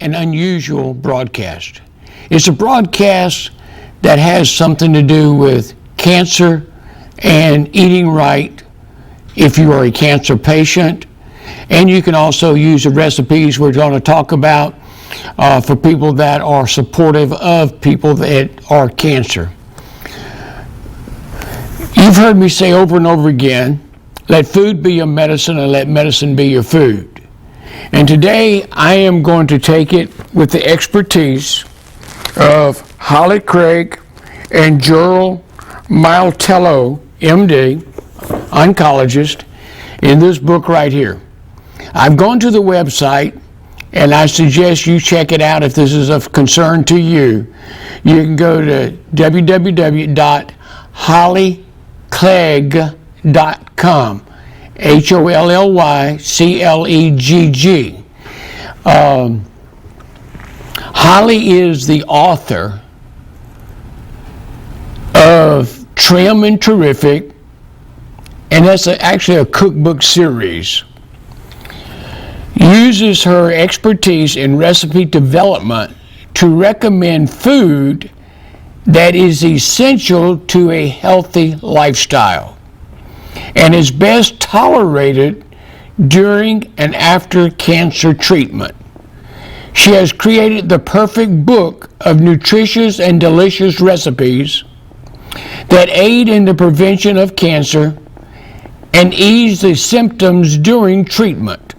an unusual broadcast. It's a broadcast that has something to do with cancer and eating right if you are a cancer patient. And you can also use the recipes we're going to talk about for people that are supportive of people that are cancer. You've heard me say over and over again, let food be your medicine and let medicine be your food. And today I am going to take it with the expertise of Holly Clegg and Gerald Miletello, MD, oncologist, in this book right here. I've gone to the website, and I suggest you check it out if this is of concern to you. You can go to www.hollyclegg.com, HOLLYCLEGG. Holly is the author of Trim and Terrific, and that's actually a cookbook series. Uses her expertise in recipe development to recommend food that is essential to a healthy lifestyle and is best tolerated during and after cancer treatment. She has created the perfect book of nutritious and delicious recipes that aid in the prevention of cancer and ease the symptoms during treatment.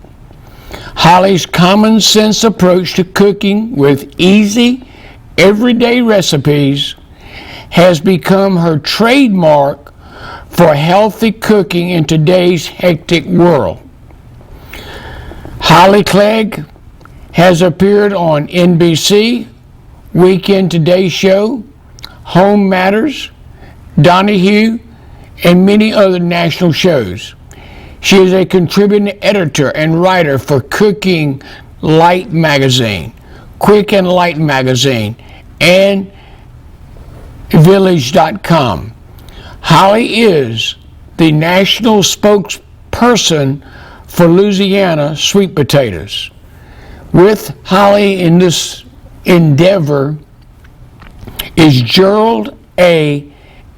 Holly's common sense approach to cooking with easy, everyday recipes has become her trademark for healthy cooking in today's hectic world. Holly Clegg has appeared on NBC, Weekend Today Show, Home Matters, Donahue, and many other national shows. She is a contributing editor and writer for Cooking Light Magazine, Quick and Light Magazine, and Village.com. Holly is the national spokesperson for Louisiana sweet potatoes. With Holly in this endeavor is Gerald A.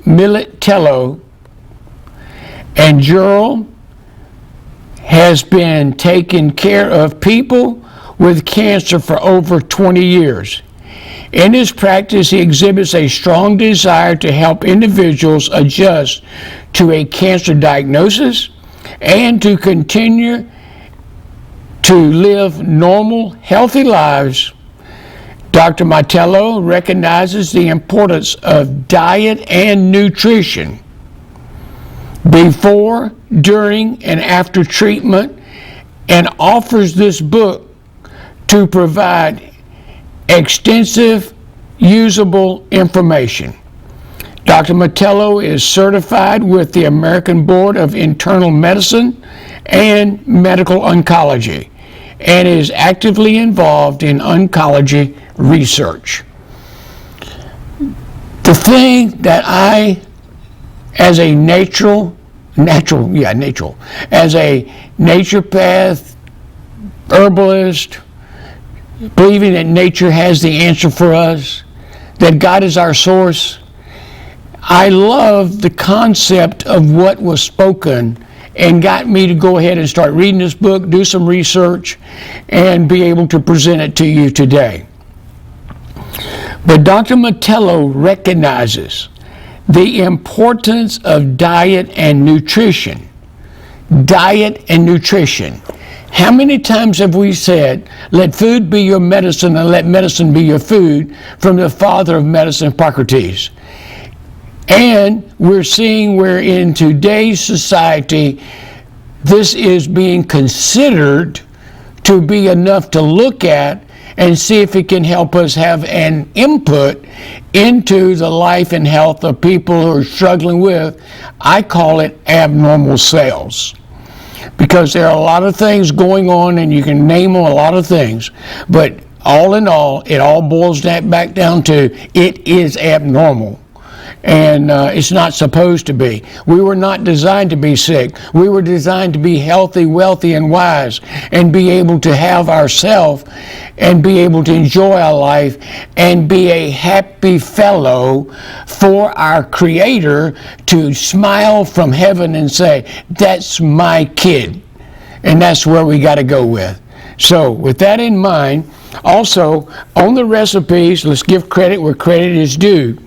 Miletello, and Gerald has been taking care of people with cancer for over 20 years. In his practice, he exhibits a strong desire to help individuals adjust to a cancer diagnosis and to continue to live normal, healthy lives. Dr. Miletello recognizes the importance of diet and nutrition before, during, and after treatment, and offers this book to provide extensive, usable information. Dr. Miletello is certified with the American Board of Internal Medicine and Medical Oncology, and is actively involved in oncology research. The thing that I, as a as a naturopath, herbalist, believing that nature has the answer for us, that God is our source, I love the concept of what was spoken and got me to go ahead and start reading this book, do some research, and be able to present it to you today. But Dr. Miletello recognizes the importance of diet and nutrition. Diet and nutrition. How many times have we said, let food be your medicine and let medicine be your food, from the father of medicine, Hippocrates? And we're seeing where in today's society, this is being considered to be enough to look at and see if it can help us have an input into the life and health of people who are struggling with, I call it abnormal cells. Because there are a lot of things going on, and you can name them a lot of things, but all in all, it all boils back down to it is abnormal. And it's not supposed to be. We were not designed to be sick. We were designed to be healthy, wealthy, and wise, and be able to have ourselves, and be able to enjoy our life, and be a happy fellow for our Creator to smile from heaven and say, that's my kid. And that's where we got to go with. So with that in mind, also on the recipes, let's give credit where credit is due.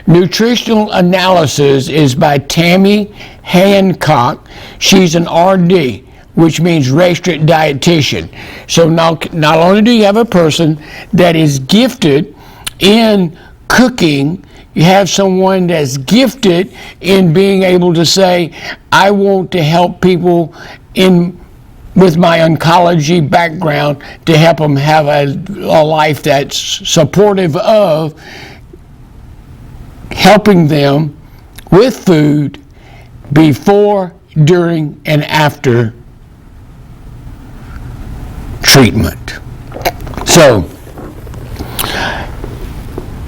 Nutritional analysis is by Tammy Hancock. She's an RD, which means registered dietitian. So not only do you have a person that is gifted in cooking, you have someone that's gifted in being able to say, I want to help people with my oncology background to help them have a life that's supportive of helping them with food before, during, and after treatment. So,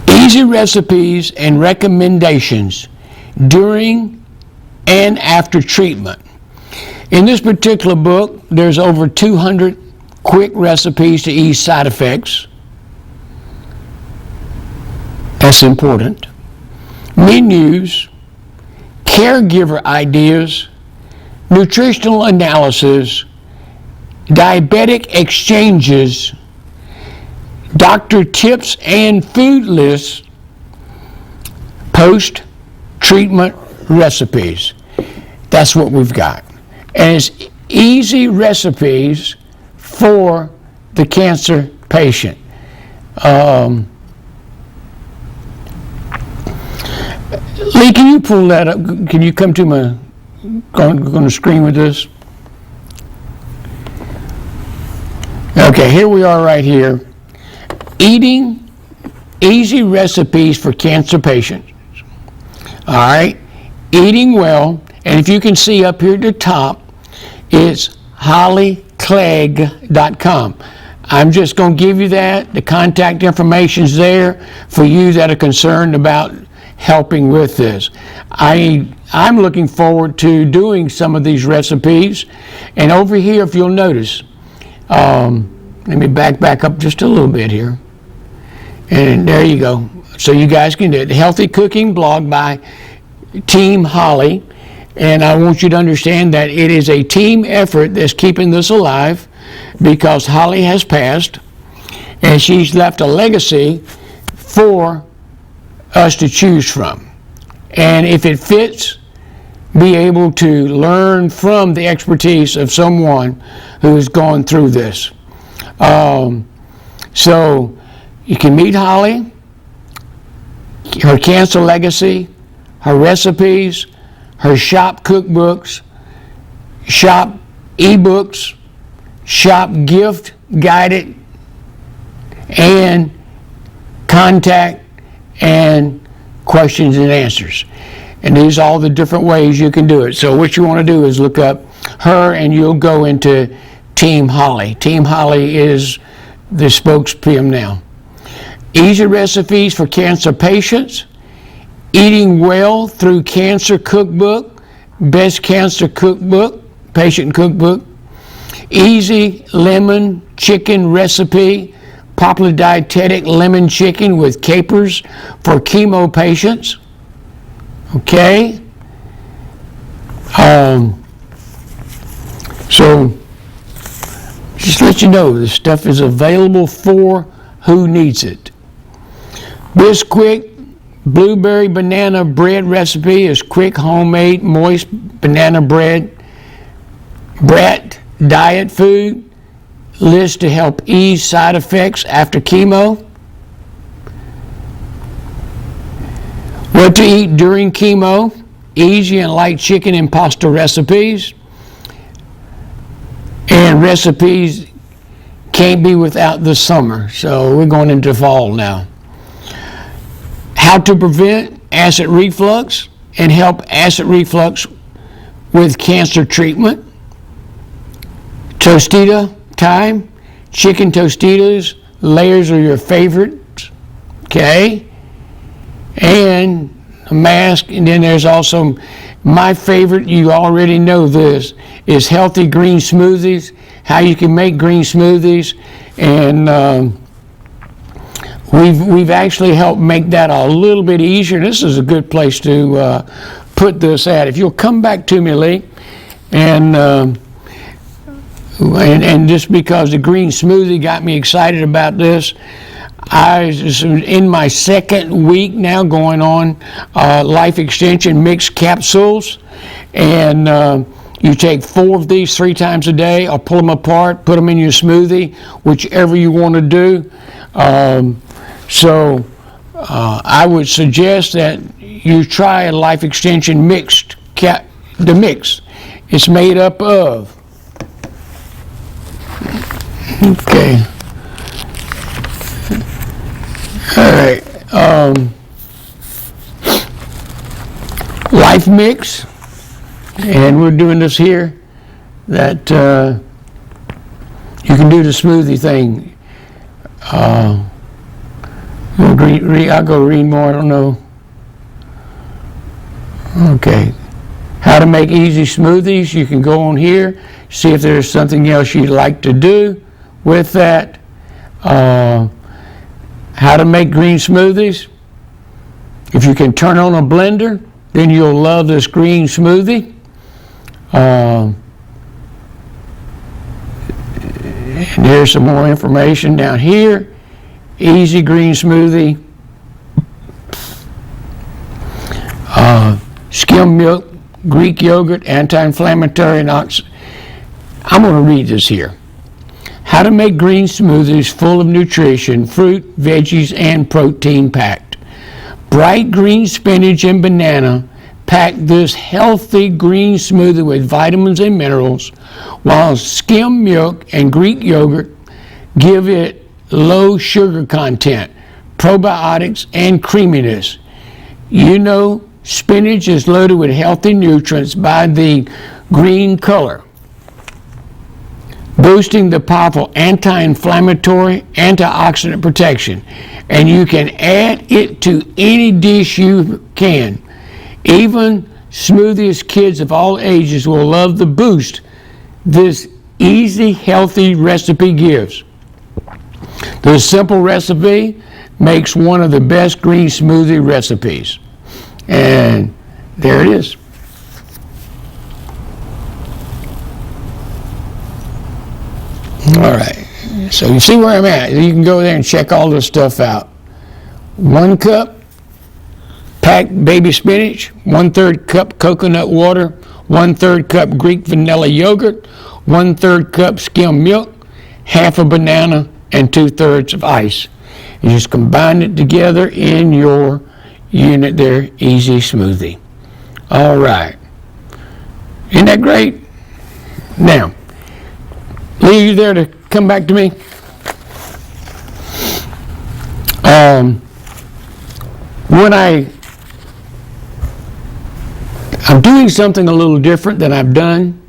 easy recipes and recommendations during and after treatment. In this particular book, there's over 200 quick recipes to ease side effects. That's important. Menus, caregiver ideas, nutritional analysis, diabetic exchanges, doctor tips and food lists, post-treatment recipes. That's what we've got. And it's easy recipes for the cancer patient. Lee, can you pull that up? Can you come to my on the screen with this? Okay, here we are right here. Eating easy recipes for cancer patients. All right, eating well, and if you can see up here at the top, it's hollyclegg.com. I'm just going to give you that. The contact information's there for you that are concerned about helping with this. I'm looking forward to doing some of these recipes. And over here, if you'll notice, let me back up just a little bit here. And there you go. So you guys can do it. The Healthy Cooking blog by Team Holly. And I want you to understand that it is a team effort that's keeping this alive, because Holly has passed and she's left a legacy for us to choose from. And if it fits, be able to learn from the expertise of someone who has gone through this. So you can meet Holly, her cancer legacy, her recipes, her shop cookbooks, shop ebooks, shop gift guided, and contact and questions and answers. And these are all the different ways you can do it. So what you want to do is look up her and you'll go into Team Holly. Team Holly is the spokesperson now. Easy recipes for cancer patients. Eating well through cancer cookbook. Best cancer cookbook. Patient cookbook. Easy lemon chicken recipe. Popular dietetic lemon chicken with capers for chemo patients. Okay. So just let you know, this stuff is available for who needs it. Bisquick blueberry banana bread recipe is quick, homemade, moist banana bread. Brat diet food list to help ease side effects after chemo. What to eat during chemo. Easy and light chicken and pasta recipes. And recipes can't be without the summer. So we're going into fall now. How to prevent acid reflux and help acid reflux with cancer treatment. Tostita time. Chicken tostitas. Layers are your favorites. Okay. And a mask, and then there's also my favorite, you already know this, is healthy green smoothies, how you can make green smoothies, and we've actually helped make that a little bit easier. This is a good place to put this at. If you'll come back to me, Lee, and just because the green smoothie got me excited about this, I was in my second week now going on Life Extension mixed capsules, and you take 4 of these 3 times a day, or pull them apart, put them in your smoothie, whichever you want to do. So I would suggest that you try a Life Extension mixed the mix. It's made up of, okay, all right, Life Mix, and we're doing this here, that you can do the smoothie thing. I'll go read more, I don't know. Okay. How to make easy smoothies. You can go on here, see if there's something else you'd like to do with that. How to make green smoothies. If you can turn on a blender, then you'll love this green smoothie. And here's some more information down here. Easy green smoothie. Skim milk, Greek yogurt, anti-inflammatory, and I'm going to read this here. How to make green smoothies full of nutrition, fruit, veggies, and protein packed. Bright green spinach and banana pack this healthy green smoothie with vitamins and minerals, while skim milk and Greek yogurt give it low sugar content, probiotics, and creaminess. You know, spinach is loaded with healthy nutrients by the green color, boosting the powerful anti-inflammatory, antioxidant protection. And you can add it to any dish you can. Even smoothies kids of all ages will love the boost this easy, healthy recipe gives. The simple recipe makes one of the best green smoothie recipes. And there it is. All right, so you see where I'm at. You can go there and check all this stuff out. 1 cup packed baby spinach, 1/3 cup coconut water, 1/3 cup Greek vanilla yogurt, 1/3 cup skim milk, half a banana, and 2/3 of ice. You just combine it together in your unit there, easy smoothie. All right. Isn't that great? Now, Lee, you there to come back to me? When I'm doing something a little different than I've done,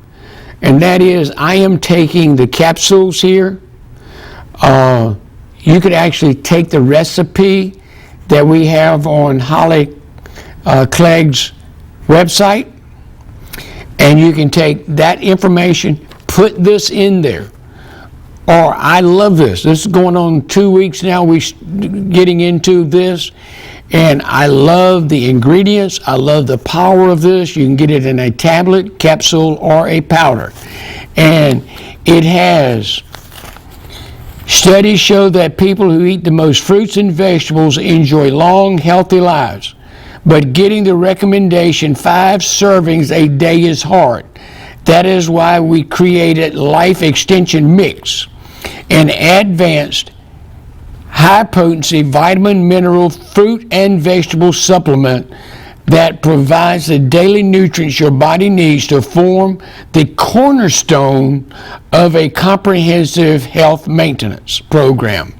and that is I am taking the capsules here. You could actually take the recipe that we have on Holly Clegg's website, and you can take that information, put this in there. Or I love this. This is going on 2 weeks now. We're getting into this, and I love the ingredients. I love the power of this. You can get it in a tablet, capsule, or a powder. And it has studies show that people who eat the most fruits and vegetables enjoy long, healthy lives. But getting the recommendation 5 servings a day is hard. That is why we created Life Extension Mix, an advanced, high-potency vitamin, mineral, fruit, and vegetable supplement that provides the daily nutrients your body needs to form the cornerstone of a comprehensive health maintenance program.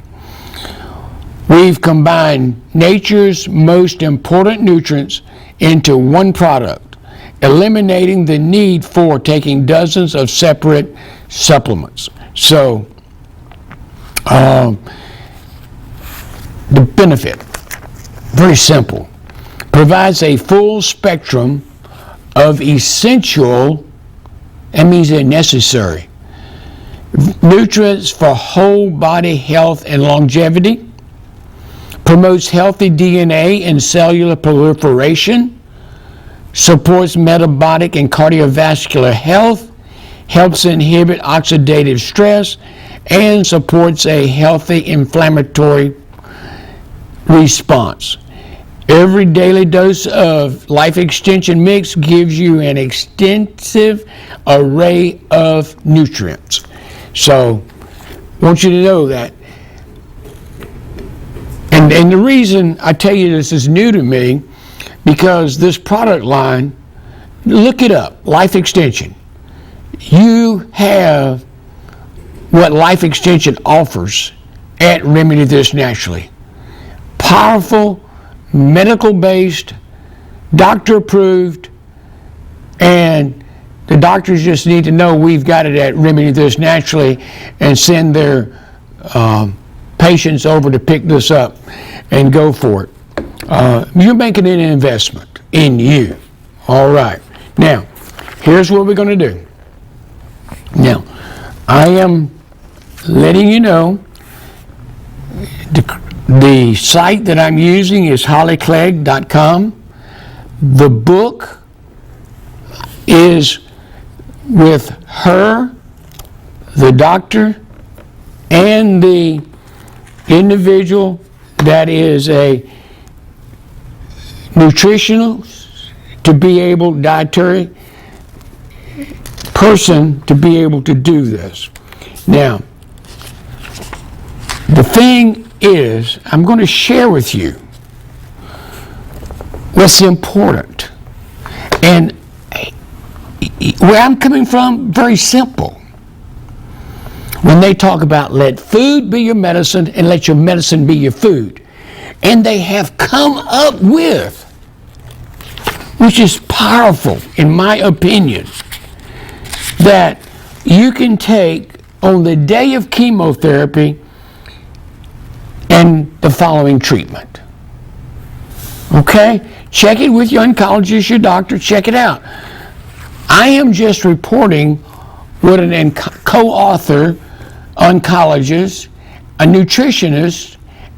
We've combined nature's most important nutrients into one product, eliminating the need for taking dozens of separate supplements. So, the benefit, very simple. provides a full spectrum of essential, that means they're necessary, nutrients for whole body health and longevity, promotes healthy DNA and cellular proliferation, supports metabolic and cardiovascular health, helps inhibit oxidative stress, and supports a healthy inflammatory response. Every daily dose of Life Extension Mix gives you an extensive array of nutrients. So, I want you to know that. And the reason I tell you this is new to me, because this product line, look it up, Life Extension. You have what Life Extension offers at Remedy This Naturally. Powerful, medical-based, doctor-approved, and the doctors just need to know we've got it at Remedy This Naturally and send their patients over to pick this up and go for it. You're making an investment in you. All right. Now, here's what we're going to do. Now, I am letting you know the site that I'm using is hollyclegg.com. The book is with her, the doctor, and the individual that is a nutritional to be able, dietary person to be able to do this. Now, the thing is, I'm going to share with you what's important. And where I'm coming from, very simple. When they talk about let food be your medicine and let your medicine be your food. And they have come up with, which is powerful in my opinion, that you can take on the day of chemotherapy and the following treatment. Okay? Check it with your oncologist, your doctor, check it out. I am just reporting what an co-author, oncologist, a nutritionist,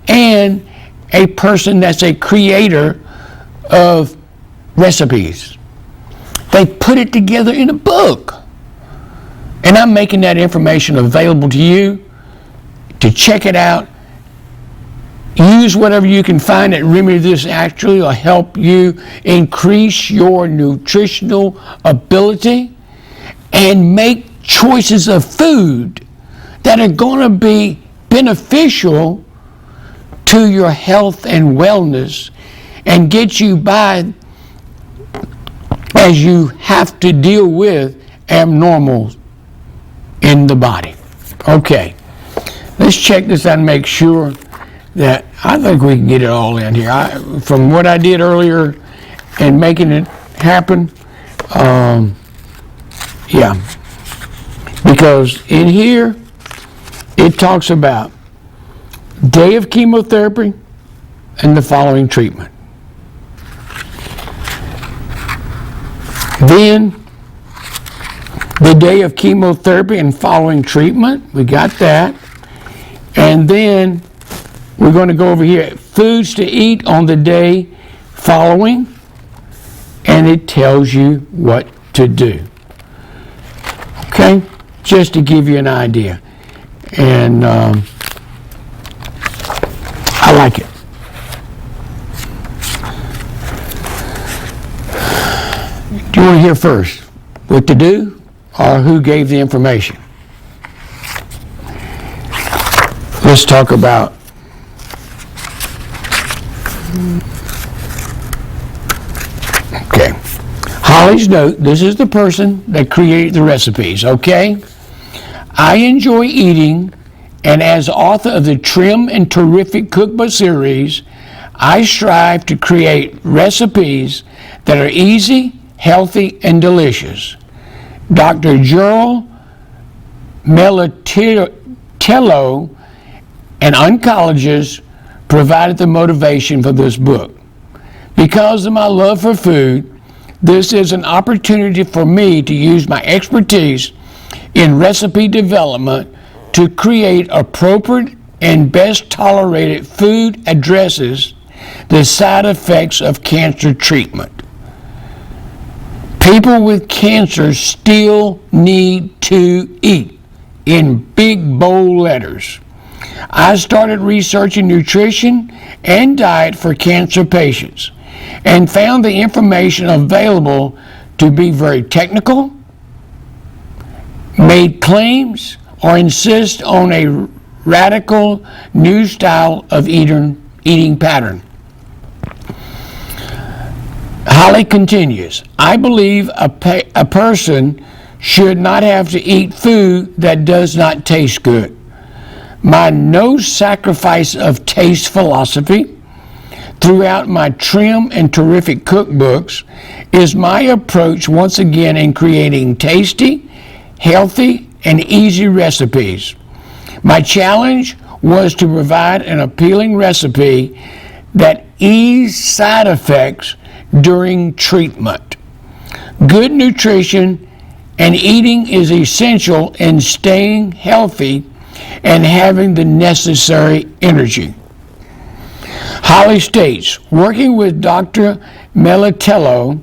and a person that's a creator of recipes. They put it together in a book. And I'm making that information available to you to check it out. Use whatever you can find that Remedy This Naturally will help you increase your nutritional ability and make choices of food that are going to be beneficial to your health and wellness and get you by as you have to deal with abnormal in the body. Okay, let's check this out and make sure that I think we can get it all in here. From what I did earlier and making it happen, yeah, because in here it talks about day of chemotherapy and the following treatment. Then the day of chemotherapy and following treatment, we got that. And then we're going to go over here, foods to eat on the day following, and it tells you what to do. Okay? Just to give you an idea. And I like it. Do you want to hear first what to do or who gave the information? Let's talk about okay. Holly's note, this is the person that created the recipes, okay? I enjoy eating, and as author of the Trim and Terrific Cookbook series, I strive to create recipes that are easy, healthy, and delicious. Dr. Gerald, Miletello, an oncologist, provided the motivation for this book. Because of my love for food, this is an opportunity for me to use my expertise in recipe development to create appropriate and best tolerated food addresses the side effects of cancer treatment. People with cancer still need to eat, in big bold letters. I started researching nutrition and diet for cancer patients and found the information available to be very technical, made claims, or insist on a radical new style of eating pattern. Holly continues, I believe a person should not have to eat food that does not taste good. My no sacrifice of taste philosophy throughout my trim and terrific cookbooks is my approach once again in creating tasty, healthy, and easy recipes. My challenge was to provide an appealing recipe that eased side effects during treatment. Good nutrition and eating is essential in staying healthy and having the necessary energy. Holly states, working with Dr. Miletello,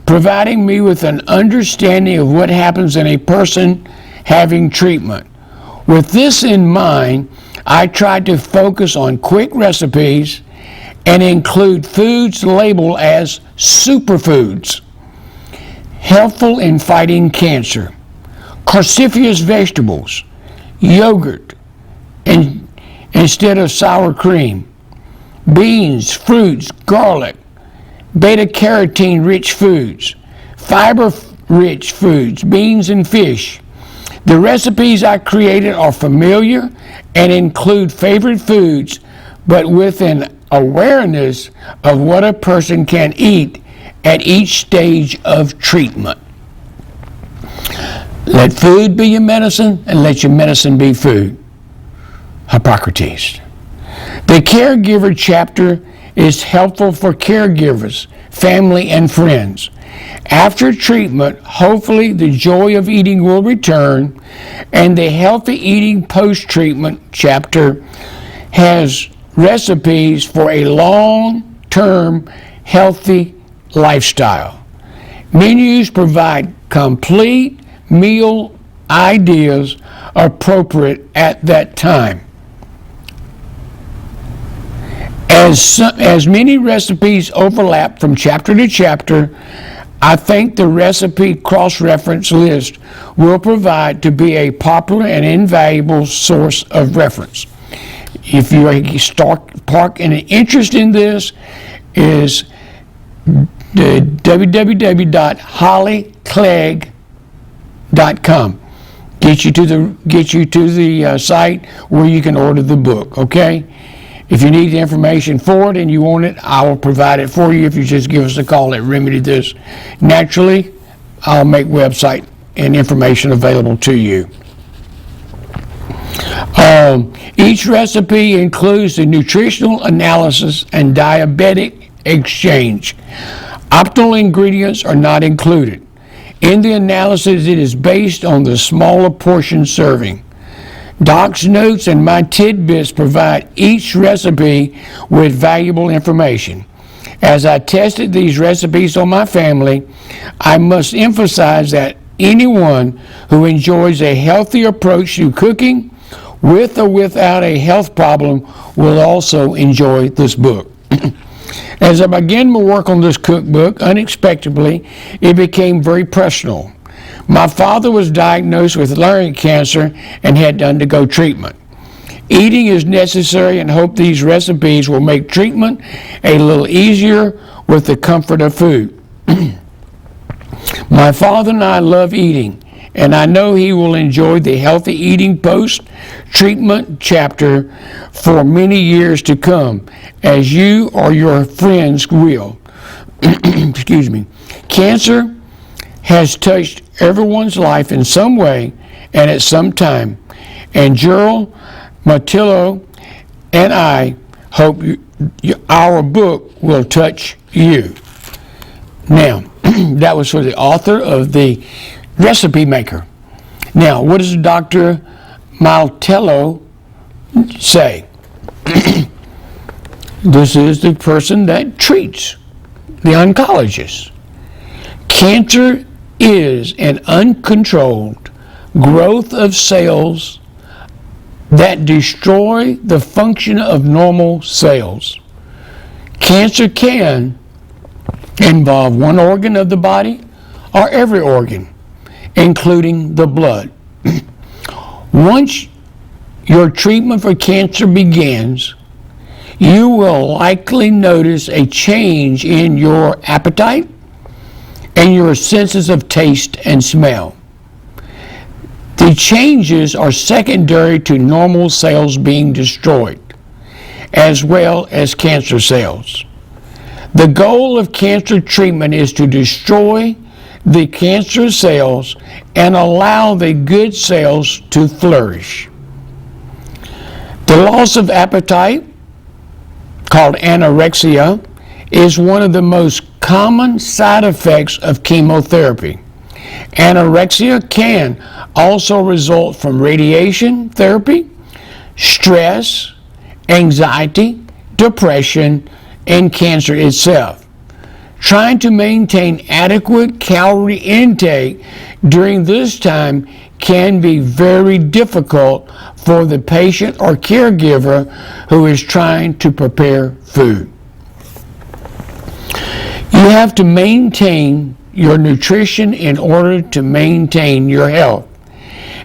providing me with an understanding of what happens in a person having treatment. With this in mind, I tried to focus on quick recipes and include foods labeled as superfoods, helpful in fighting cancer, cruciferous vegetables, yogurt instead of sour cream, beans, fruits, garlic, beta-carotene rich foods, fiber-rich foods, beans and fish. The recipes I created are familiar and include favorite foods, but with an awareness of what a person can eat at each stage of treatment. Let food be your medicine, and let your medicine be food. Hippocrates. The caregiver chapter is helpful for caregivers, family, and friends. After treatment, hopefully the joy of eating will return, and the healthy eating post-treatment chapter has recipes for a long-term healthy lifestyle. Menus provide complete meal ideas appropriate at that time. As many recipes overlap from chapter to chapter, I think the recipe cross-reference list will provide to be a popular and invaluable source of reference. If you spark an interest in this, is the www.hollyclegg.com. Get you to the site where you can order the book. Okay. If you need the information for it and you want it, I will provide it for you if you just give us a call at Remedy This. Naturally, I'll make website and information available to you. Each recipe includes the nutritional analysis and diabetic exchange. Optimal ingredients are not included. In the analysis, it is based on the smaller portion serving. Doc's notes and my tidbits provide each recipe with valuable information. As I tested these recipes on my family, I must emphasize that anyone who enjoys a healthy approach to cooking, with or without a health problem, will also enjoy this book. As I began my work on this cookbook, unexpectedly, it became very personal. My father was diagnosed with lung cancer and had to undergo treatment. Eating is necessary, and hope these recipes will make treatment a little easier with the comfort of food. My father and I love eating, and I know he will enjoy the healthy eating post-treatment chapter for many years to come, as you or your friends will. Excuse me. Cancer has touched everyone's life in some way and at some time, and Gerald, Miletello, and I hope our book will touch you. Now, that was for the author of the Recipe Maker. Now, what does Dr. Miletello say? This is the person that treats, the oncologist. Cancer is an uncontrolled growth of cells that destroy the function of normal cells. Cancer can involve one organ of the body or every organ, including the blood. Once your treatment for cancer begins, you will likely notice a change in your appetite and your senses of taste and smell. The changes are secondary to normal cells being destroyed, as well as cancer cells. The goal of cancer treatment is to destroy the cancer cells and allow the good cells to flourish. The loss of appetite, called anorexia, is one of the most common side effects of chemotherapy. Anorexia can also result from radiation therapy, stress, anxiety, depression, and cancer itself. Trying to maintain adequate calorie intake during this time can be very difficult for the patient or caregiver who is trying to prepare food. You have to maintain your nutrition in order to maintain your health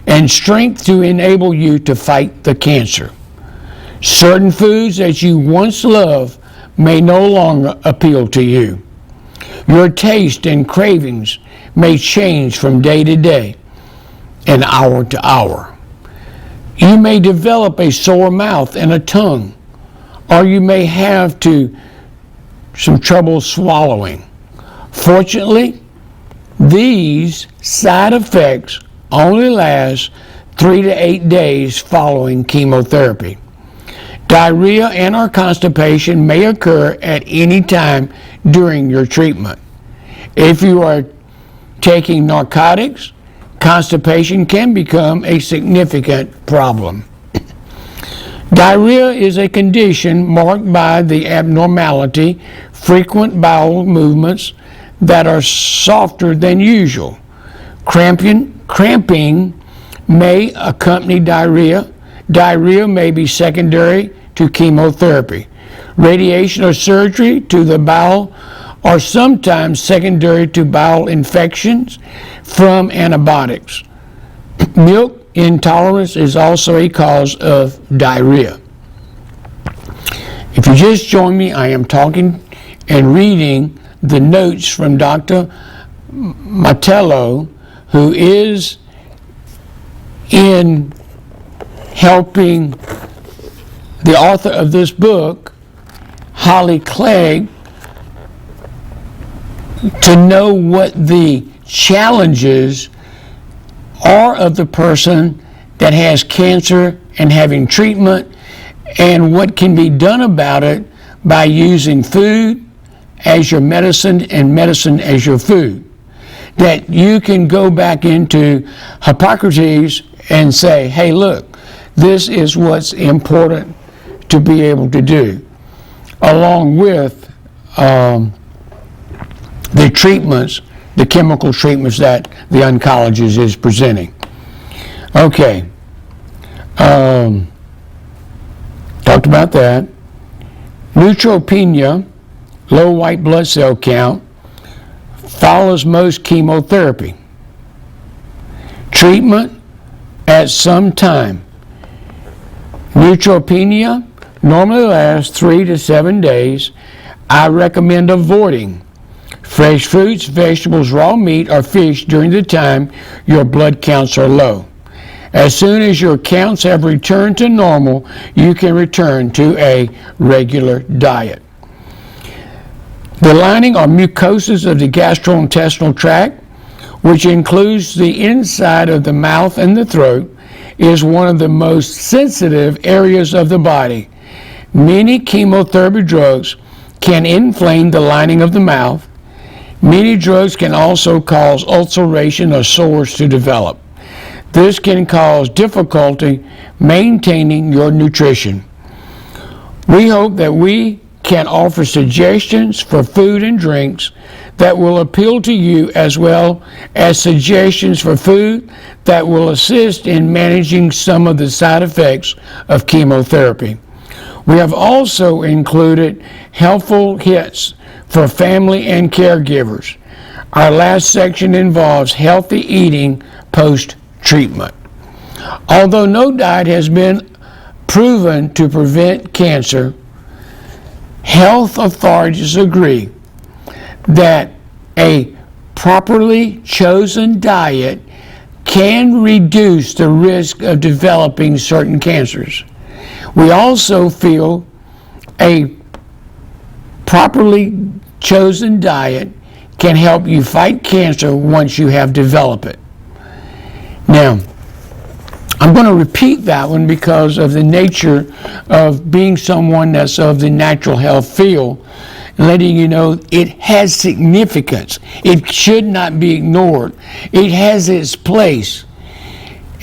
and strength to enable you to fight the cancer. Certain foods that you once loved may no longer appeal to you. Your taste and cravings may change from day to day and hour to hour. You may develop a sore mouth and a tongue, or you may have some trouble swallowing. Fortunately, these side effects only last 3 to 8 days following chemotherapy. Diarrhea and our constipation may occur at any time during your treatment. If you are taking narcotics, constipation can become a significant problem. Diarrhea is a condition marked by the abnormality, frequent bowel movements that are softer than usual. Cramping may accompany diarrhea. Diarrhea may be secondary to chemotherapy. Radiation or surgery to the bowel are sometimes secondary to bowel infections from antibiotics. Milk intolerance is also a cause of diarrhea. If you just joined me, I am talking and reading the notes from Dr. Miletello, who is in helping the author of this book, Holly Clegg, to know what the challenges are of the person that has cancer and having treatment, and what can be done about it by using food as your medicine and medicine as your food. That you can go back into Hippocrates and say, hey, look, this is what's important to be able to do, along with the treatments, the chemical treatments that the oncologist is presenting. Okay. Talked about that. Neutropenia, low white blood cell count, follows most chemotherapy. Treatment at some time. Neutropenia normally lasts 3 to 7 days. I recommend avoiding fresh fruits, vegetables, raw meat, or fish during the time your blood counts are low. As soon as your counts have returned to normal, you can return to a regular diet. The lining or mucosis of the gastrointestinal tract, which includes the inside of the mouth and the throat, is one of the most sensitive areas of the body. Many chemotherapy drugs can inflame the lining of the mouth. Many drugs can also cause ulceration or sores to develop. This can cause difficulty maintaining your nutrition. We hope that we can offer suggestions for food and drinks that will appeal to you, as well as suggestions for food that will assist in managing some of the side effects of chemotherapy. We have also included helpful hits for family and caregivers. Our last section involves healthy eating post-treatment. Although no diet has been proven to prevent cancer, health authorities agree that a properly chosen diet can reduce the risk of developing certain cancers. We also feel a properly chosen diet can help you fight cancer once you have developed it. Now, I'm going to repeat that one because of the nature of being someone that's of the natural health field, and letting you know it has significance. It should not be ignored. It has its place,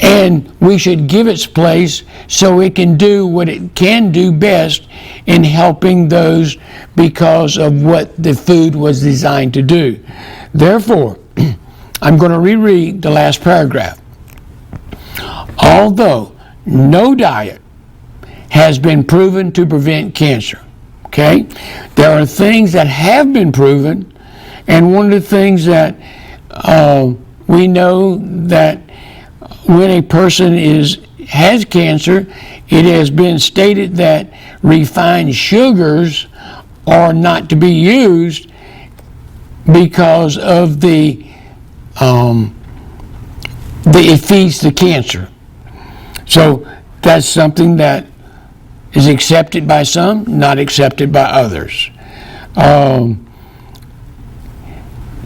and we should give its place so it can do what it can do best in helping those because of what the food was designed to do. Therefore, I'm going to reread the last paragraph. Although no diet has been proven to prevent cancer, okay, there are things that have been proven, and one of the things that we know that when a person has cancer, it has been stated that refined sugars are not to be used because of it feeds the cancer. So that's something that is accepted by some, not accepted by others.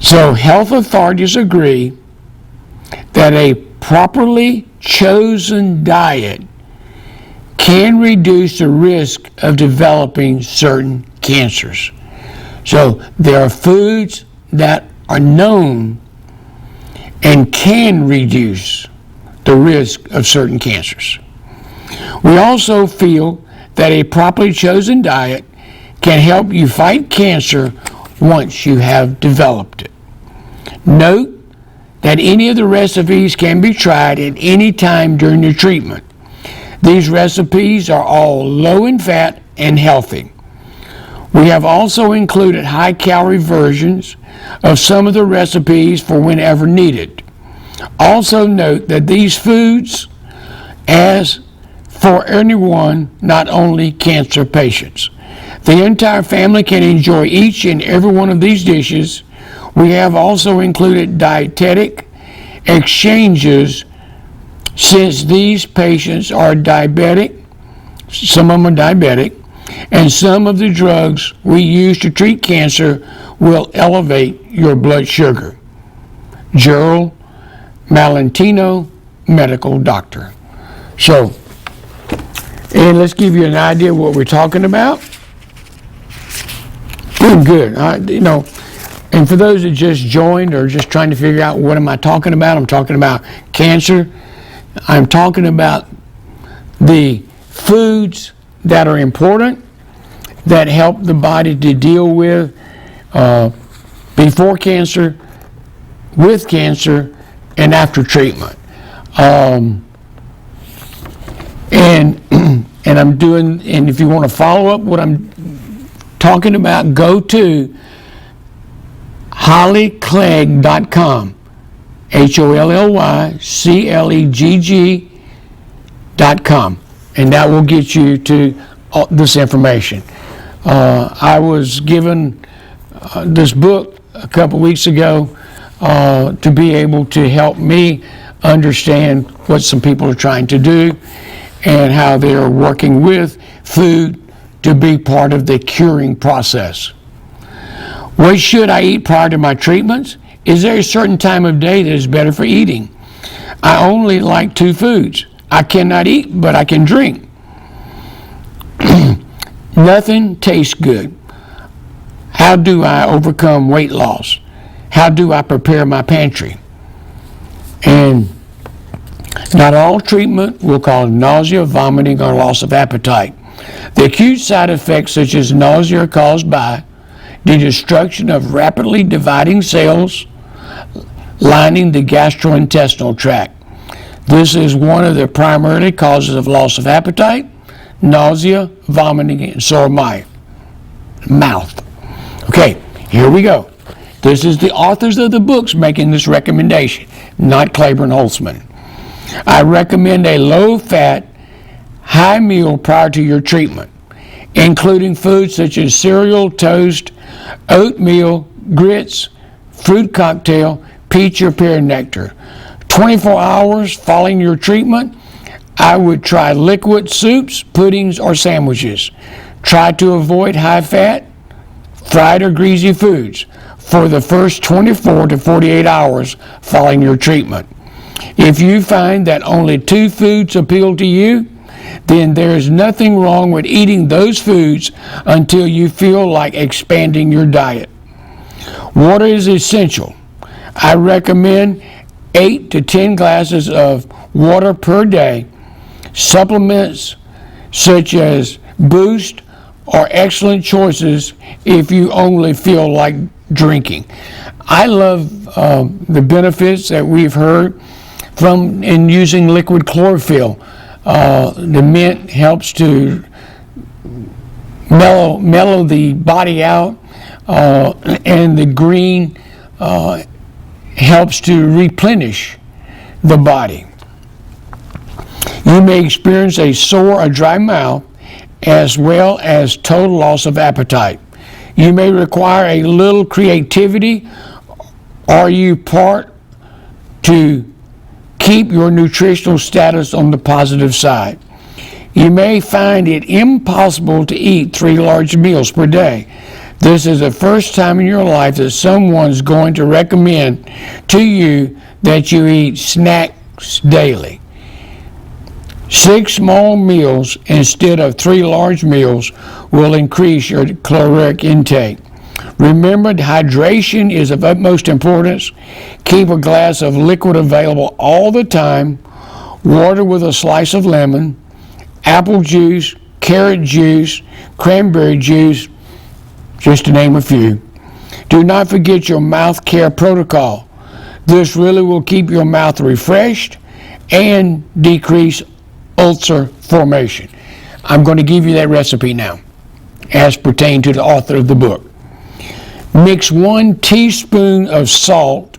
So health authorities agree that a properly chosen diet can reduce the risk of developing certain cancers. So there are foods that are known and can reduce the risk of certain cancers. We also feel that a properly chosen diet can help you fight cancer once you have developed it. Note that any of the recipes can be tried at any time during the treatment. These recipes are all low in fat and healthy. We have also included high-calorie versions of some of the recipes for whenever needed. Also note that these foods, as for anyone, not only cancer patients. The entire family can enjoy each and every one of these dishes. We have also included dietetic exchanges since these patients are diabetic, some of them are diabetic, and some of the drugs we use to treat cancer will elevate your blood sugar. Gerald, Miletello, medical doctor. So, and let's give you an idea of what we're talking about. Good. And for those that just joined or just trying to figure out what am I talking about, I'm talking about cancer. I'm talking about the foods that are important, that help the body to deal with before cancer, with cancer, and after treatment. And I'm doing, and if you want to follow up what I'm talking about, go to hollyclegg.com, HOLLYCLEGG.com, and that will get you to this information. I was given this book a couple weeks ago to be able to help me understand what some people are trying to do and how they are working with food to be part of the curing process. What should I eat prior to my treatments? Is there a certain time of day that is better for eating? I only like 2 foods. I cannot eat, but I can drink. Nothing tastes good. How do I overcome weight loss? How do I prepare my pantry? And not all treatment will cause nausea, vomiting, or loss of appetite. The acute side effects such as nausea are caused by the destruction of rapidly dividing cells lining the gastrointestinal tract. This is one of the primary causes of loss of appetite, nausea, vomiting, and sore mouth. Okay, here we go. This is the authors of the books making this recommendation, not Claiborne Holtzman. I recommend a low-fat, high meal prior to your treatment, including foods such as cereal, toast, oatmeal, grits, fruit cocktail, peach or pear nectar. 24 hours following your treatment, I would try liquid soups, puddings, or sandwiches. Try to avoid high-fat, fried or greasy foods for the first 24 to 48 hours following your treatment. If you find that only 2 foods appeal to you, then there is nothing wrong with eating those foods until you feel like expanding your diet. Water is essential. I recommend 8 to 10 glasses of water per day. Supplements such as Boost are excellent choices if you only feel like drinking. I love the benefits that we've heard from in using liquid chlorophyll. The mint helps to mellow the body out, and the green helps to replenish the body. You may experience a sore or dry mouth as well as total loss of appetite. You may require a little creativity or you part to keep your nutritional status on the positive side. You may find it impossible to eat 3 large meals per day. This is the first time in your life that someone's going to recommend to you that you eat snacks daily. 6 small meals instead of 3 large meals will increase your caloric intake. Remember, hydration is of utmost importance. Keep a glass of liquid available all the time. Water with a slice of lemon, apple juice, carrot juice, cranberry juice, just to name a few. Do not forget your mouth care protocol. This really will keep your mouth refreshed and decrease ulcer formation. I'm going to give you that recipe now, as pertained to the author of the book. Mix 1 teaspoon of salt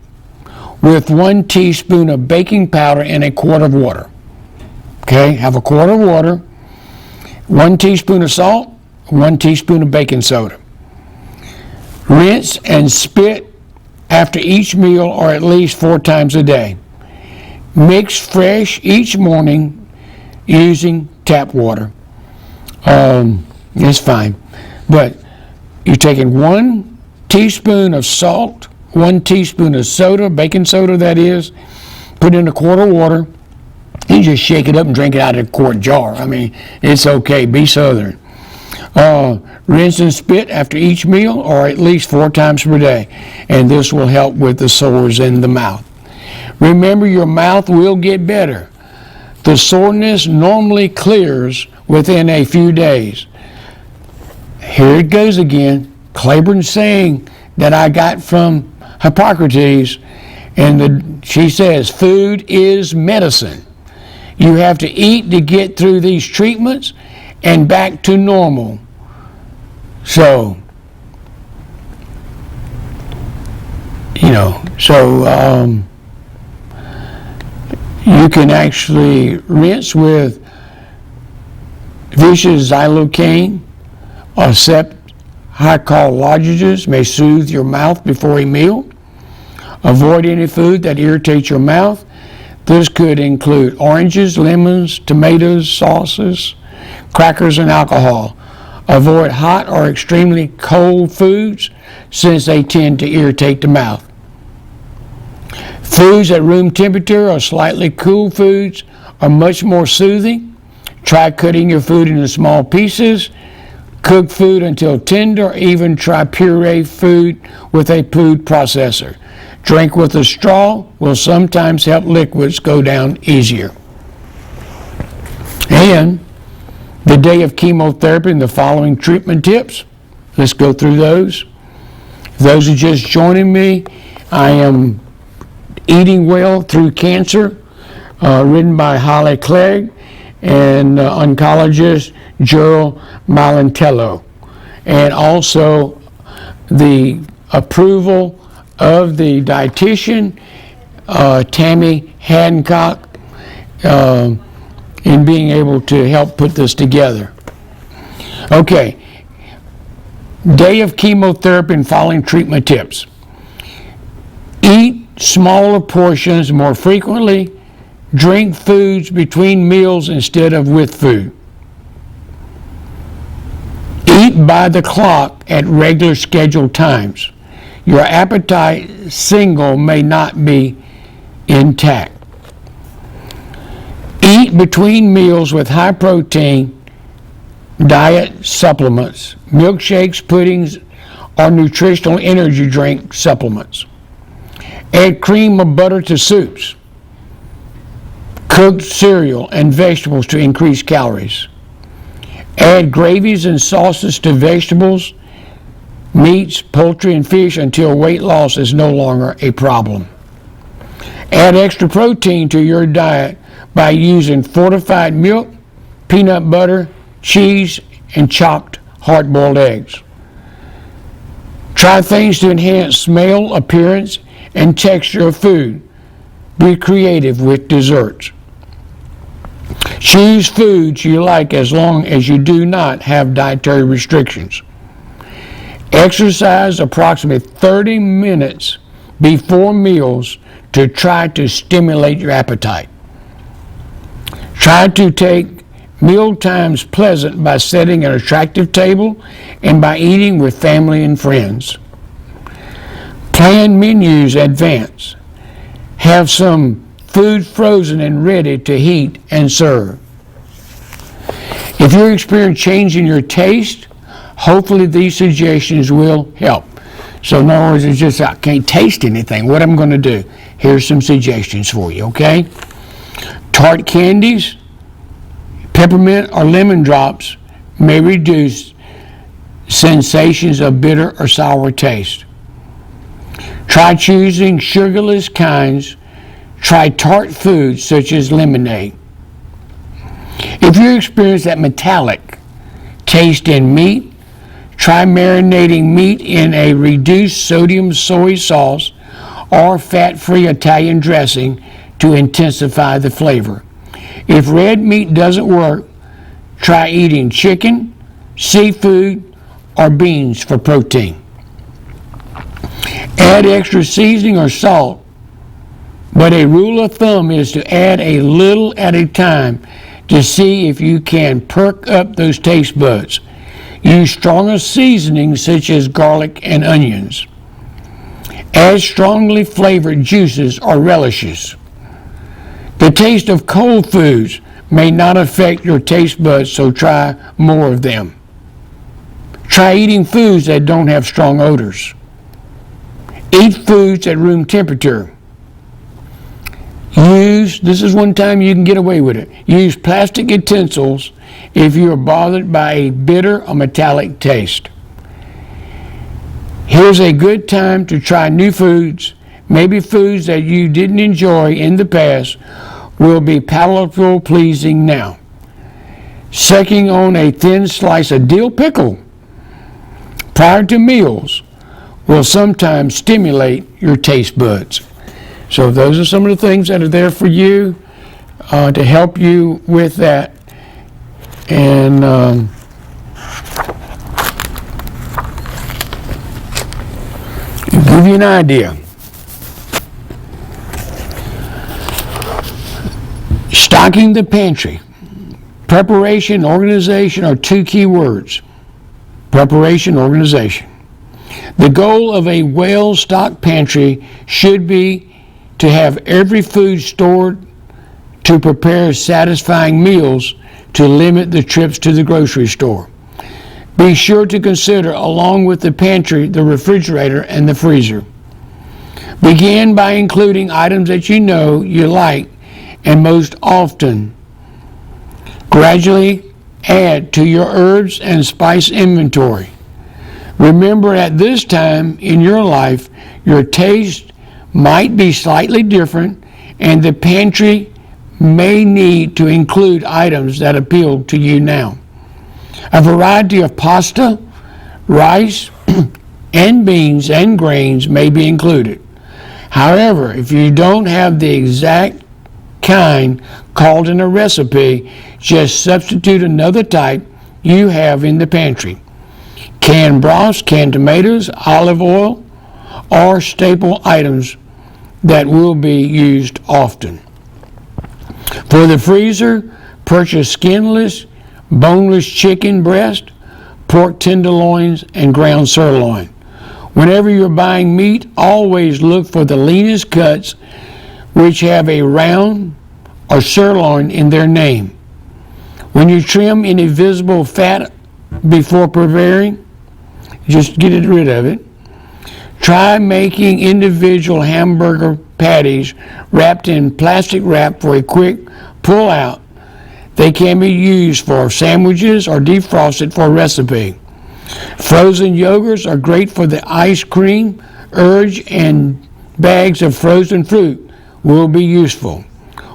with 1 teaspoon of baking powder in a quart of water. Okay, have a quart of water, 1 teaspoon of salt, 1 teaspoon of baking soda. Rinse and spit after each meal or at least 4 times a day. Mix fresh each morning using tap water. It's fine. But you're taking 1 teaspoon of salt, 1 teaspoon of soda, baking soda that is, put in a quart of water, and just shake it up and drink it out of a quart jar. I mean, it's okay. Be Southern. Rinse and spit after each meal or at least 4 times per day, and this will help with the sores in the mouth. Remember, your mouth will get better. The soreness normally clears within a few days. Here it goes again. Claiborne saying that I got from Hippocrates, and she says food is medicine. You have to eat to get through these treatments and back to normal. So, you can actually rinse with vicious xylocaine or sept high-call lozenges may soothe your mouth before a meal. Avoid any food that irritates your mouth. This could include oranges, lemons, tomatoes, sauces, crackers, and alcohol. Avoid hot or extremely cold foods since they tend to irritate the mouth. Foods at room temperature or slightly cool foods are much more soothing. Try cutting your food into small pieces Cook food until tender, or even try puree food with a food processor. Drink with a straw will sometimes help liquids go down easier. And the day of chemotherapy and the following treatment tips. Let's go through those. Those who are just joining me, I am Eating Well Through Cancer, written by Clegg and oncologist Gerald Miletello. And also the approval of the dietitian, Tammy Hancock, in being able to help put this together. Okay, day of chemotherapy and following treatment tips. Eat smaller portions more frequently. Drink foods between meals instead of with food. Eat by the clock at regular scheduled times. Your appetite signal may not be intact. Eat between meals with high protein diet supplements, milkshakes, puddings, or nutritional energy drink supplements. Add cream or butter to soups. Cooked cereal and vegetables to increase calories. Add gravies and sauces to vegetables, meats, poultry, and fish until weight loss is no longer a problem. Add extra protein to your diet by using fortified milk, peanut butter, cheese, and chopped hard-boiled eggs. Try things to enhance smell, appearance, and texture of food. Be creative with desserts. Choose foods you like as long as you do not have dietary restrictions. Exercise approximately 30 minutes before meals to try to stimulate your appetite. Try to take meal times pleasant by setting an attractive table and by eating with family and friends. Plan menus in advance. Have some food frozen and ready to heat and serve. If you experience change in your taste, hopefully these suggestions will help. So in other words, it's just I can't taste anything. What I'm going to do? Here's some suggestions for you, okay? Tart candies, peppermint or lemon drops may reduce sensations of bitter or sour taste. Try choosing sugarless kinds. Try tart foods such as lemonade. If you experience that metallic taste in meat, try marinating meat in a reduced sodium soy sauce or fat-free Italian dressing to intensify the flavor. If red meat doesn't work, try eating chicken, seafood, or beans for protein. Add extra seasoning or salt, but a rule of thumb is to add a little at a time to see if you can perk up those taste buds. Use stronger seasonings such as garlic and onions. Add strongly flavored juices or relishes. The taste of cold foods may not affect your taste buds, so try more of them. Try eating foods that don't have strong odors. Eat foods at room temperature. This is one time you can get away with it. Use plastic utensils if you are bothered by a bitter or metallic taste. Here's a good time to try new foods. Maybe foods that you didn't enjoy in the past will be palatable pleasing now. Sucking on a thin slice of dill pickle prior to meals will sometimes stimulate your taste buds. So those are some of the things that are there for you to help you with that. And give you an idea. Stocking the pantry. Preparation, organization are two key words. Preparation, organization. The goal of a well-stocked pantry should be to have every food stored to prepare satisfying meals to limit the trips to the grocery store. Be sure to consider, along with the pantry, the refrigerator, and the freezer. Begin by including items that you know you like and most often. Gradually add to your herbs and spice inventory. Remember, at this time in your life, your taste might be slightly different, and the pantry may need to include items that appeal to you now. A variety of pasta, rice, and beans and grains may be included. However, if you don't have the exact kind called in a recipe, just substitute another type you have in the pantry. Canned broths, canned tomatoes, olive oil, or staple items that will be used often. For the freezer, purchase skinless, boneless chicken breast, pork tenderloins, and ground sirloin. Whenever you're buying meat, always look for the leanest cuts, which have a round or sirloin in their name. When you trim any visible fat before preparing, just get rid of it. Try making individual hamburger patties wrapped in plastic wrap for a quick pull out. They can be used for sandwiches or defrosted for a recipe. Frozen yogurts are great for the ice cream urge, and bags of frozen fruit will be useful.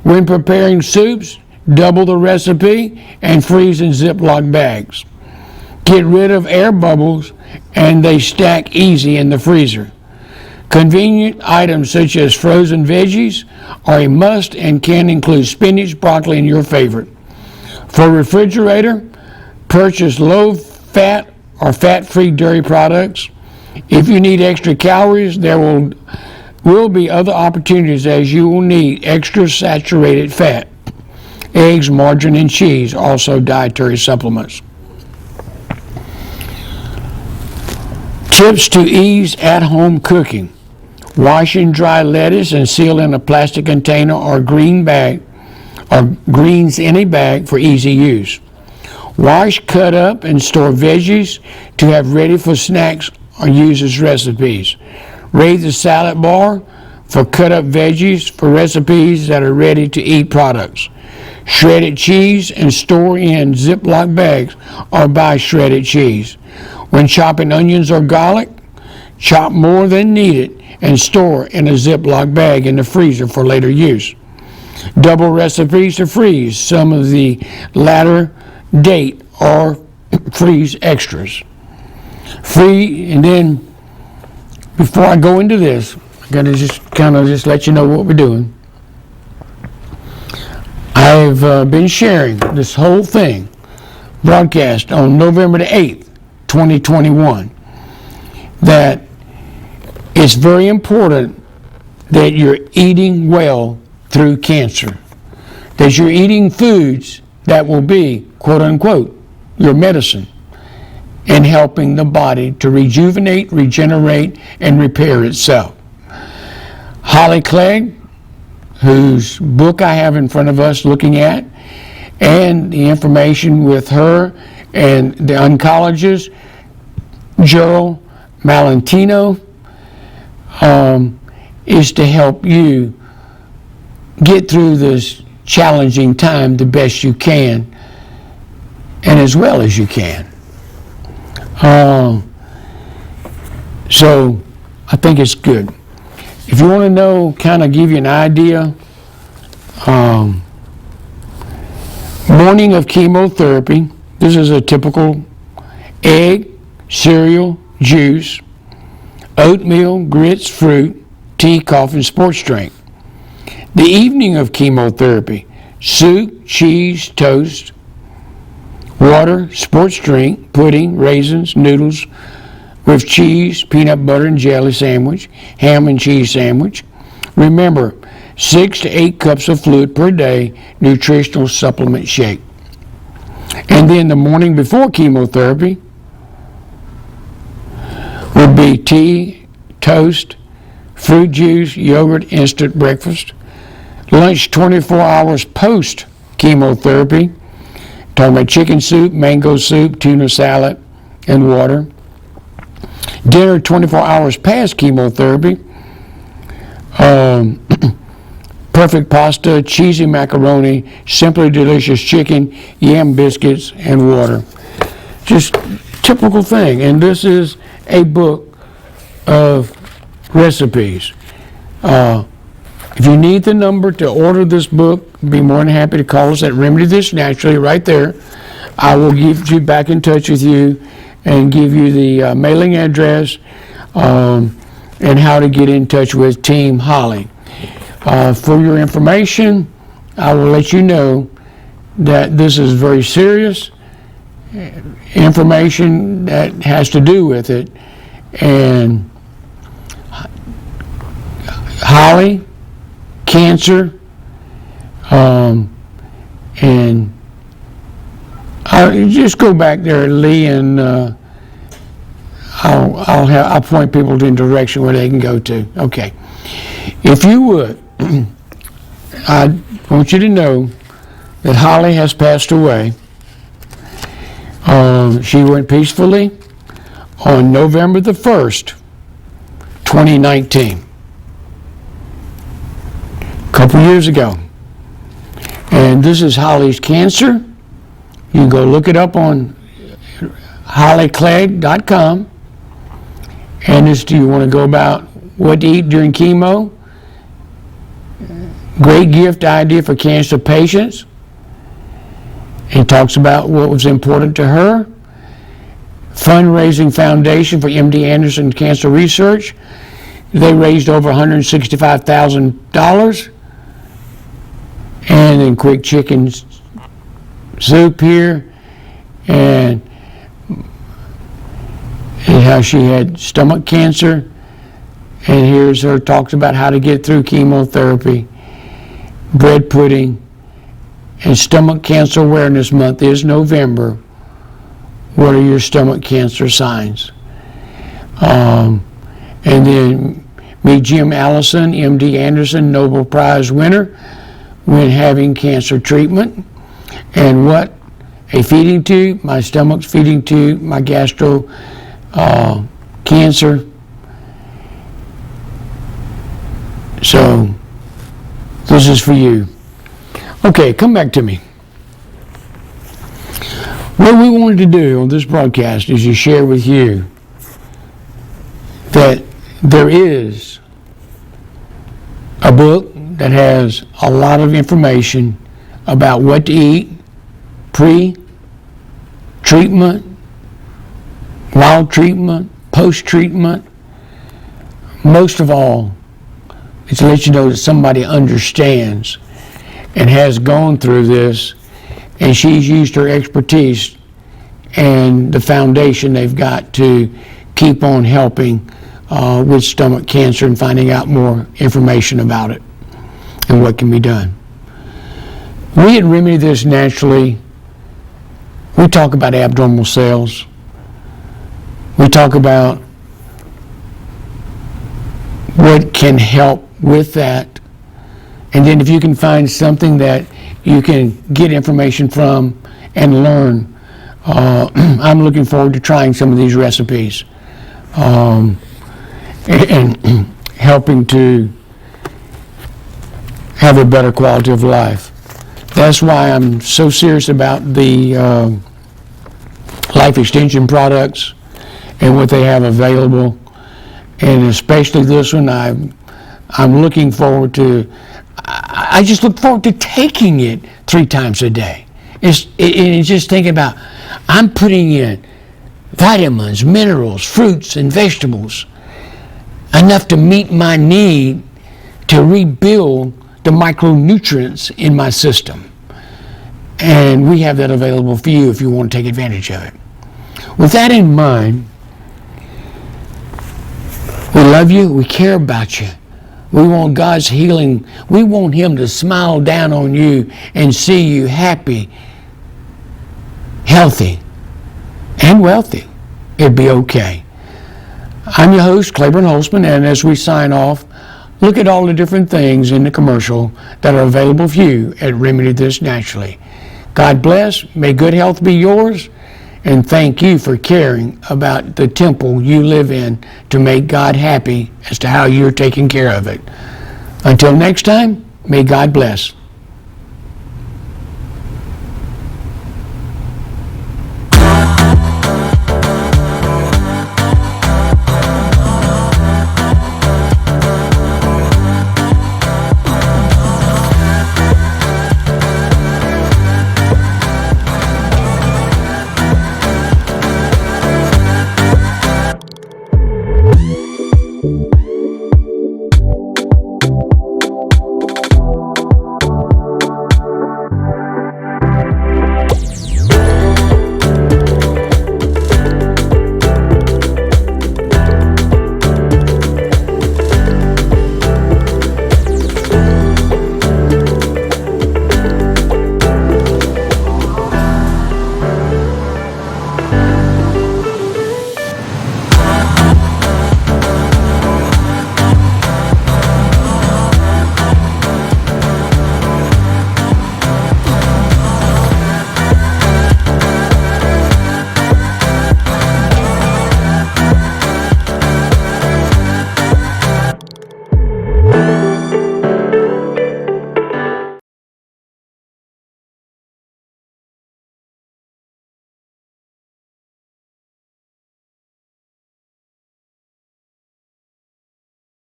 When preparing soups, double the recipe and freeze in Ziploc bags. Get rid of air bubbles, and they stack easy in the freezer. Convenient items such as frozen veggies are a must and can include spinach, broccoli, and your favorite. For refrigerator, purchase low-fat or fat-free dairy products. If you need extra calories, there will be other opportunities, as you will need extra saturated fat. Eggs, margarine, and cheese, also dietary supplements. Tips to ease at-home cooking. Wash and dry lettuce and seal in a plastic container or greens in a bag for easy use. Wash, cut up, and store veggies to have ready for snacks or use as recipes. Raise the salad bar for cut up veggies for recipes that are ready to eat products. Shredded cheese and store in Ziploc bags or buy shredded cheese. When chopping onions or garlic, chop more than needed and store in a Ziploc bag in the freezer for later use. Double recipes to freeze some of the latter date or freeze extras. And then before I go into this, I'm going to just let you know what we're doing. I've been sharing this whole thing, broadcast on November the 8th, 2021, that it's very important that you're eating well through cancer, that you're eating foods that will be, quote unquote, your medicine, and helping the body to rejuvenate, regenerate, and repair itself. Holly Clegg, whose book I have in front of us looking at, and the information with her and the oncologist, Gerald Miletello, is to help you get through this challenging time the best you can and as well as you can. So I think it's good. If you want to know, kind of give you an idea, morning of chemotherapy, this is a typical egg, cereal, juice, oatmeal, grits, fruit, tea, coffee, and sports drink. The evening of chemotherapy, soup, cheese, toast, water, sports drink, pudding, raisins, noodles with cheese, peanut butter and jelly sandwich, ham and cheese sandwich. Remember, 6 to 8 cups of fluid per day, nutritional supplement shake. And then the morning before chemotherapy would be tea, toast, fruit juice, yogurt, instant breakfast. Lunch 24 hours post chemotherapy. Talking about chicken soup, mango soup, tuna salad, and water. Dinner 24 hours past chemotherapy. Perfect pasta, cheesy macaroni, simply delicious chicken, yam biscuits, and water. Just typical thing. And this is a book of recipes. If you need the number to order this book, be more than happy to call us at Remedy This Naturally right there. I will get you back in touch with you and give you the mailing address and how to get in touch with Team Holly. For your information, I will let you know that this is very serious information that has to do with it. And Holly, cancer, and I'll just go back there, Lee, and I'll point people in a direction where they can go to. Okay. If you would, I want you to know that Holly has passed away. She went peacefully on November the 1st, 2019. A couple years ago. And this is Holly's cancer. You can go look it up on hollyclegg.com. And this, do you want to go about what to eat during chemo? Great gift idea for cancer patients. It talks about what was important to her. Fundraising foundation for MD Anderson Cancer Research. They raised over $165,000. And then quick chicken soup here. And how she had stomach cancer. And here's her talks about how to get through chemotherapy. Bread pudding. And Stomach Cancer Awareness Month is November. What are your stomach cancer signs? And then meet Jim Allison, MD Anderson, Nobel Prize winner when having cancer treatment. And what? A feeding tube, my stomach's feeding tube, my gastro cancer. So this is for you. Okay, come back to me. What we wanted to do on this broadcast is to share with you that there is a book that has a lot of information about what to eat pre-treatment, while treatment, post-treatment. Most of all, it's to let you know that somebody understands and has gone through this, and she's used her expertise and the foundation they've got to keep on helping with stomach cancer and finding out more information about it and what can be done. We at Remedy This Naturally, we talk about abnormal cells. We talk about what can help with that. And then if you can find something that you can get information from and learn, I'm looking forward to trying some of these recipes and helping to have a better quality of life. That's why I'm so serious about the life extension products and what they have available. And especially this one, I'm looking forward to, I just look forward to taking it 3 times a day. It's just thinking about, I'm putting in vitamins, minerals, fruits, and vegetables, enough to meet my need to rebuild the micronutrients in my system. And we have that available for you if you want to take advantage of it. With that in mind, we love you, we care about you. We want God's healing. We want Him to smile down on you and see you happy, healthy, and wealthy. It'd be okay. I'm your host, Claiborne Holtzman, and as we sign off, look at all the different things in the commercial that are available for you at Remedy This Naturally. God bless. May good health be yours, and thank you for caring about the temple you live in to make God happy as to how you're taking care of it. Until next time, may God bless.